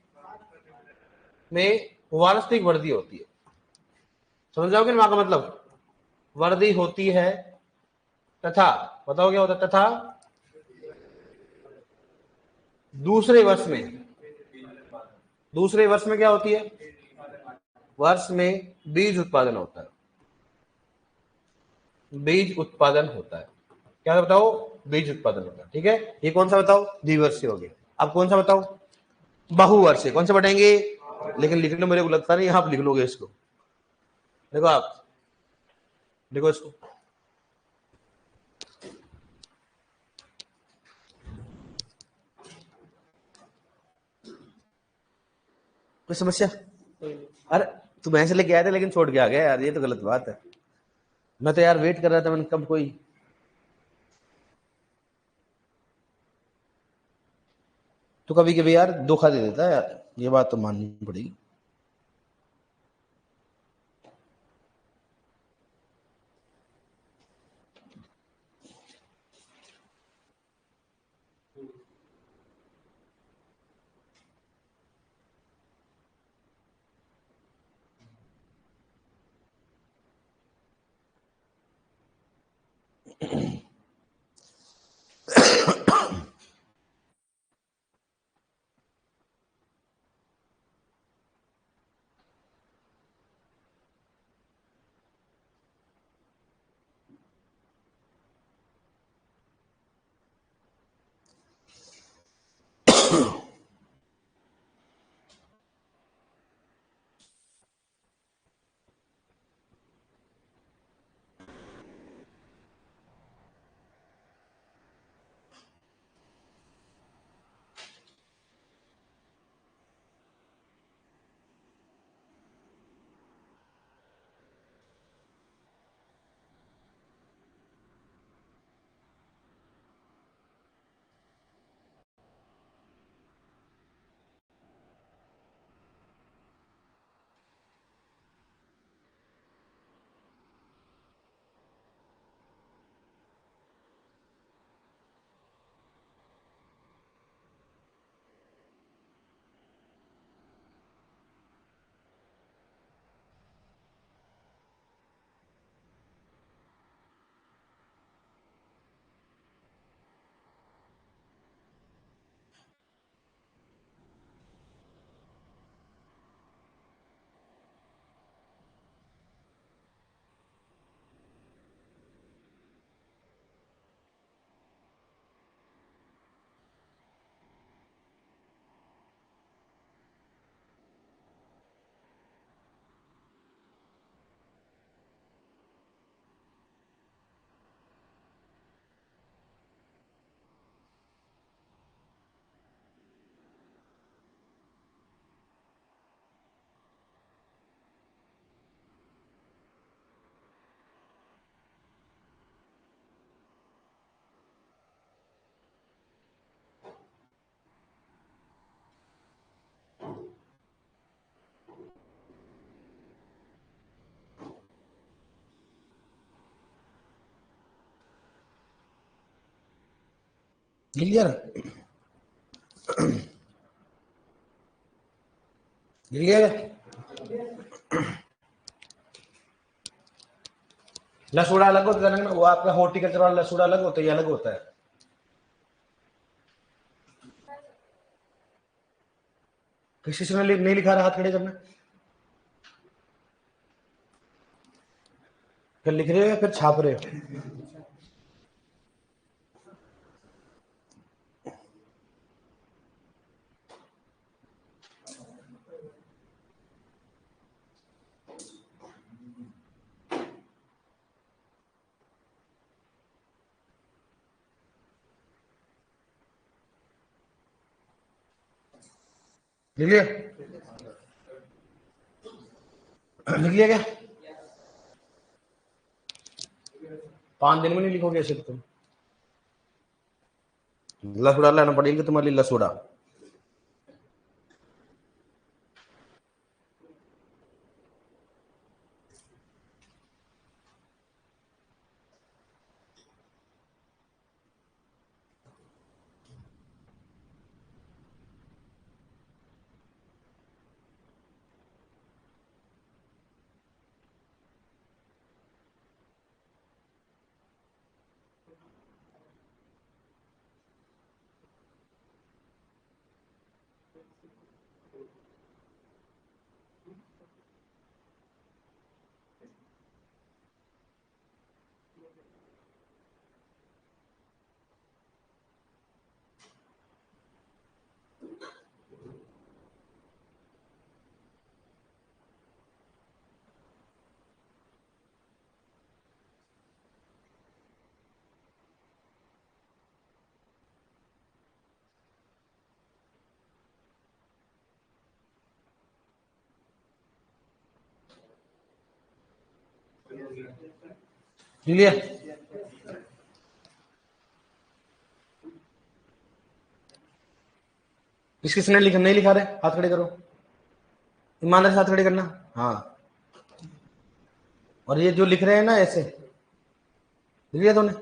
वार्षिक वृद्धि होती है। समझ जाओगे ना का मतलब, वृद्धि होती है तथा, बताओ क्या होता है, तथा दूसरे वर्ष में, दूसरे वर्ष में क्या होती है, वर्ष में बीज उत्पादन होता है। बीज उत्पादन होता है, क्या बताओ, बीज उत्पादन होता है। ठीक है, ये कौन सा बताओ, द्विवर्षीय हो गया। अब कौन सा बताओ, बहुवर्षीय। कौन सा बढ़ेंगे, लेकिन लिखने मेरे को लगता नहीं आप लिख लोगे इसको। देखो आप, देखो इसको, कोई समस्या, अरे तुम ऐसे लेके आए थे लेकिन छोड़ के आ गया यार, ये तो गलत बात है। मैं तो यार वेट कर रहा था, मैंने कब कोई, तो कभी कभी यार धोखा दे देता है यार, ये बात तो माननी पड़ेगी। Clear, clear. लसूड़ा अलग होता है ना, वो आपका हॉर्टिकल्चर वाला लसूड़ा अलग होता है, ये अलग होता है। किसी से नहीं लिखा रहा, हाथ खड़े करना। फिर लिख रहे हो या फिर छाप रहे हो? लिख लिया? लिख लिया क्या? 5 दिन में नहीं लिखोगे ऐसे तो तुम। लसुड़ा लाना पड़ेगा तुम्हारे लिए, लसुड़ा। लिख लिया? किसने लिखा, नहीं लिखा रहे, हाथ खड़े करो। ईमानदार से हाथ खड़े करना। हाँ, और ये जो लिख रहे हैं ना ऐसे, लिख लिया तूने?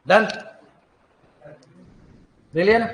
डन? ले लिया ना?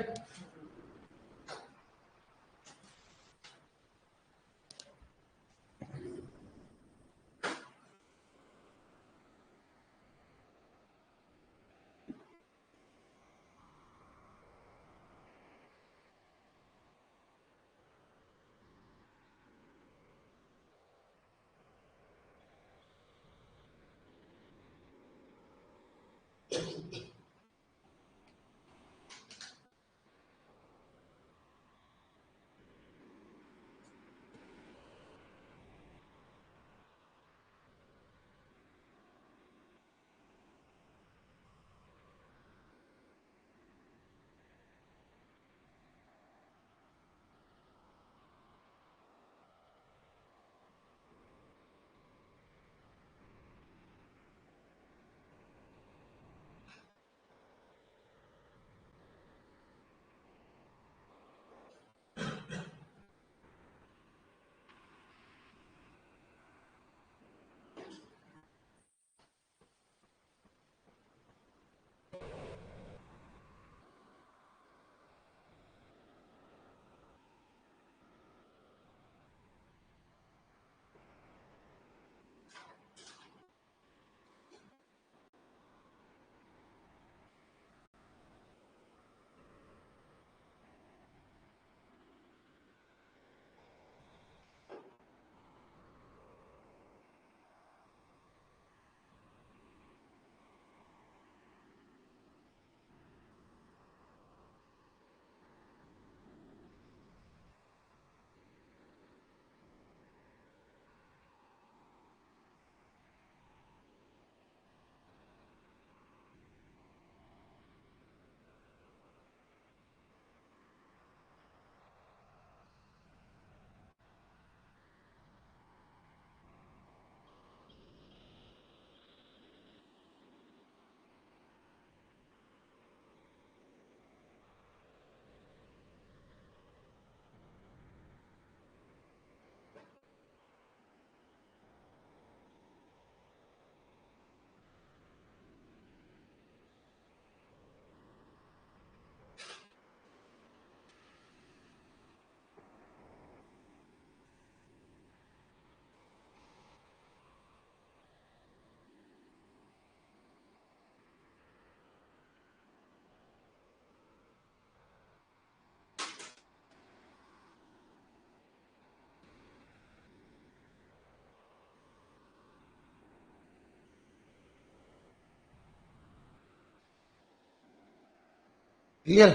क्लियर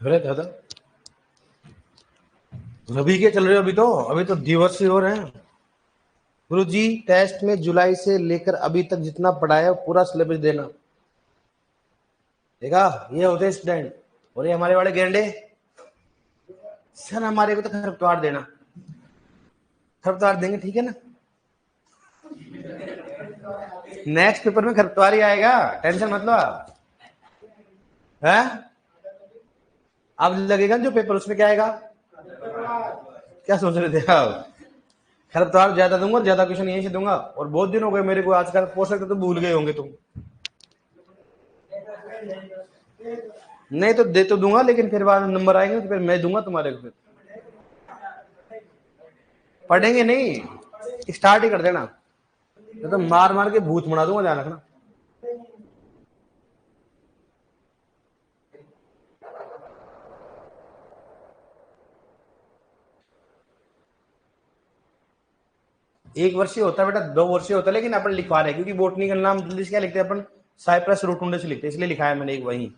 हो रहा था अभी क्या चल रहे हो? अभी तो दिवस ही हो रहे हैं गुरु जी। टेस्ट में जुलाई से लेकर अभी तक जितना पढ़ाया है पूरा सिलेबस देना। देखा, ये होते स्टूडेंट। और ये हमारे वाले गेंडे, सर हमारे को तो खरपतवार देना, खरपतवार देंगे, ठीक है ना। नेक्स्ट पेपर में खरपतवार ही आएगा, टेंशन मत लो आप। है अब लगेगा जो पेपर, उसमें क्या आएगा? क्या सोच रहे थे आप? खरपतवार ज्यादा दूंगा, ज्यादा क्वेश्चन यहीं से दूंगा। और बहुत दिन हो गए मेरे को आजकल, हो सकता तो भूल गए होंगे तुम। नहीं तो दे तो दूंगा, लेकिन फिर बाद में नंबर आएंगे तो फिर मैं दूंगा तुम्हारे को। फिर पढ़ेंगे नहीं, स्टार्ट ही कर देना, तो मार मार के भूत बना दूंगा, ध्यान रखना। एक वर्षीय होता है बेटा, 2 वर्षीय होता है, लेकिन अपन लिखवा रहे हैं क्योंकि बोटनी का नाम जल्दी से क्या लिखते हैं अपन? साइप्रस रोटुंडे से लिखते हैं, इसलिए लिखा है मैंने एक वही।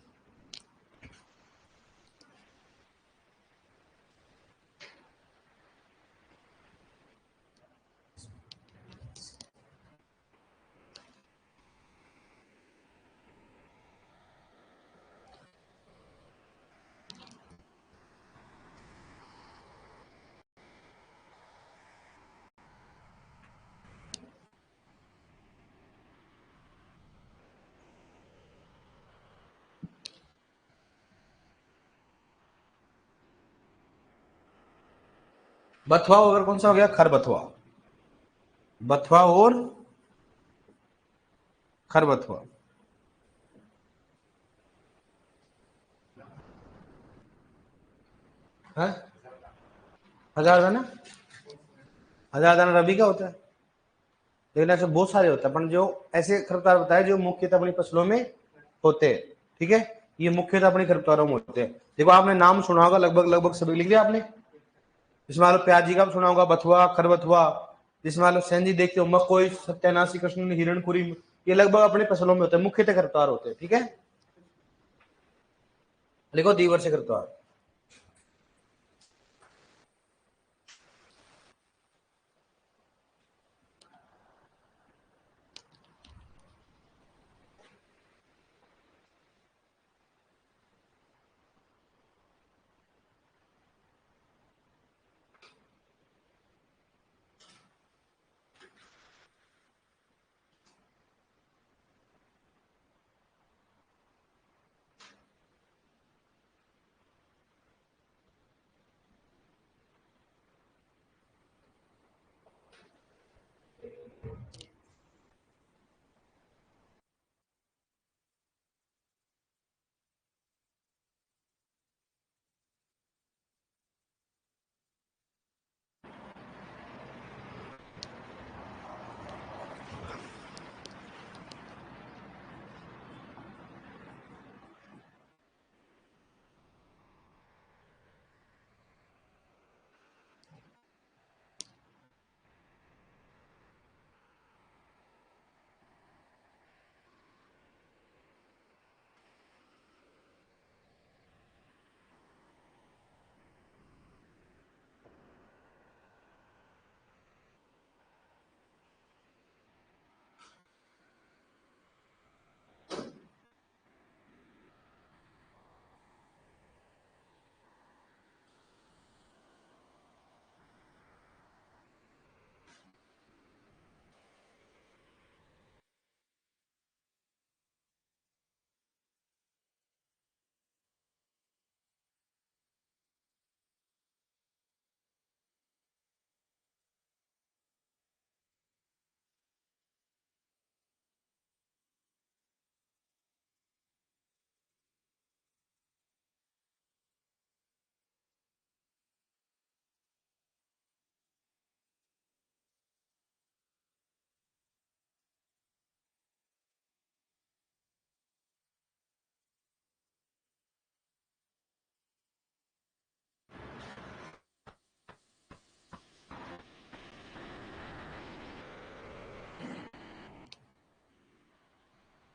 बथुआ अगर कौन सा हो गया? खरबथुआ। बथुआ और खरबथुआ। है हजार दाना। हजार दाना रबी का होता है, लेकिन ऐसे बहुत सारे होते हैं। अपन जो ऐसे खरपतवार बताए जो मुख्यतः अपनी फसलों में होते हैं, ठीक है। ये मुख्यतः अपनी खरपतवारों में होते हैं। देखो आपने नाम सुना होगा, लगभग लगभग सभी लिख लिया आपने। जिसमें मान लो प्याजी का सुना होगा, बथुआ, खरबथुआ। जिसमें मान लो सेंजी देखते हो, मकोई, सत्यानाशी, कृष्ण, हिरणखुरी, ये लगभग अपने फसलों में होते हैं, मुख्यतः खरपतवार होते हैं, ठीक है। लिखो द्विवर्षीय खरपतवार।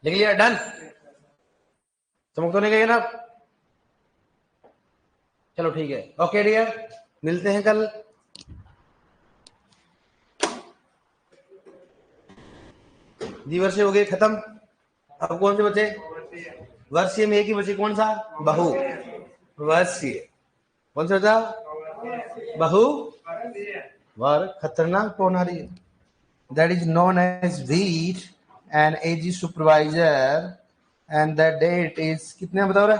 लिख लिया, डन। चमक तो नहीं गई ना? चलो ठीक है, ओके डियर, मिलते हैं कल। दिवसीय हो गए खत्म। अब कौन से बचे? वर्षीय में एक ही बचे, कौन सा? बहु वर्षीय। कौन सा बचा? बहु वर। खतरनाक प्रणाली, that is known as wheat and as is supervisor and the date is कितने बताओ रहे?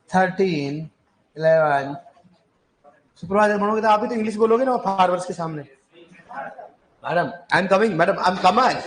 13 11। सुपरवाइजर बनोगे तो आप भी तो इंग्लिश बोलोगे ना फार्मर्स के सामने। Madam I am coming, madam I am coming.